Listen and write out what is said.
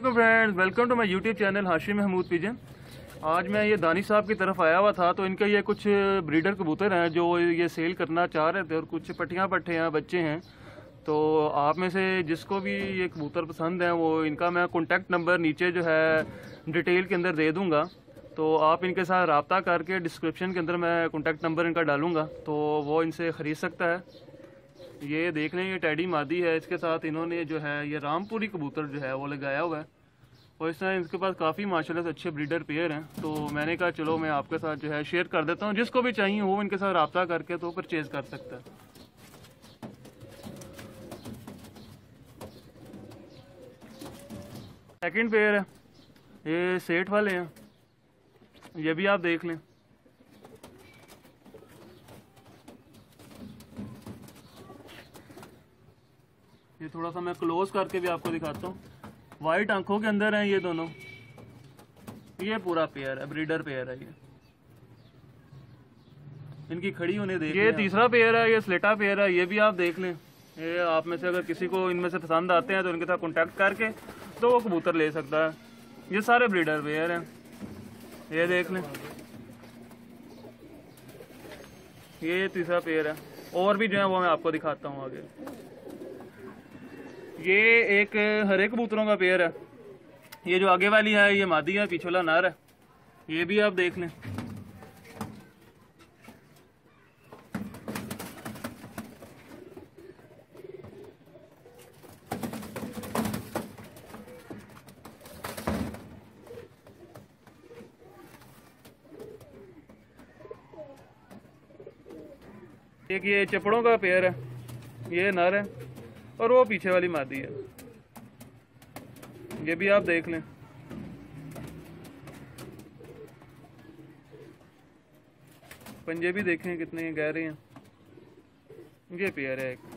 Friends, welcome to my YouTube channel Hashim Mahmood pigeon. आज मैं ये दानी साहब की तरफ आया हुआ था, तो इनके ये कुछ ब्रीडर कबूतर हैं जो ये सेल करना चाह रहे थे और कुछ पट्टियाँ पट्टे हैं, बच्चे हैं। तो आप में से जिसको भी ये कबूतर पसंद है वो इनका मैं कॉन्टैक्ट नंबर नीचे जो है डिटेल के अंदर दे दूँगा, तो आप इनके साथ रब्ता करके डिस्क्रिप्शन के अंदर मैं कॉन्टैक्ट नंबर इनका डालूँगा, तो वो इनसे ख़रीद सकता है। ये देख लें, ये टैडी मादी है, इसके साथ इन्होंने जो है ये रामपुरी कबूतर जो है वो लगाया हुआ है और इस तरह इनके पास काफ़ी माशाल्लाह से अच्छे ब्रीडर पेयर हैं। तो मैंने कहा चलो मैं आपके साथ जो है शेयर कर देता हूँ, जिसको भी चाहिए वो इनके साथ रब्ता करके तो परचेज़ कर सकता है। सेकंड पेयर है, ये सेठ वाले हैं, ये भी आप देख लें। ये थोड़ा सा मैं क्लोज करके भी आपको दिखाता हूँ। वाइट आंखों के अंदर हैं ये दोनों। ये पूरा पेयर है, ब्रीडर पेयर है ये। इनकी खड़ी होने देख ये तीसरा पेयर है, ये स्लेटा पेयर है, ये भी आप देख लें। ये आप में से अगर किसी को इनमें से पसंद आते हैं तो इनके साथ कॉन्टैक्ट करके तो वो कबूतर ले सकता है। ये सारे ब्रीडर पेयर हैं, ये देख लें। ये तीसरा पेयर है, और भी जो है वो मैं आपको दिखाता हूँ आगे। ये एक हरे कबूतरों का पेयर है, ये जो आगे वाली है ये मादी है, पीछे वाला नर है। ये भी आप देख लें। एक ये चपड़ों का पेयर है, ये नर है और वो पीछे वाली मादी है। ये भी आप देख लें। पंजे भी देखें कितने गहरे हैं। ये पेयर है एक।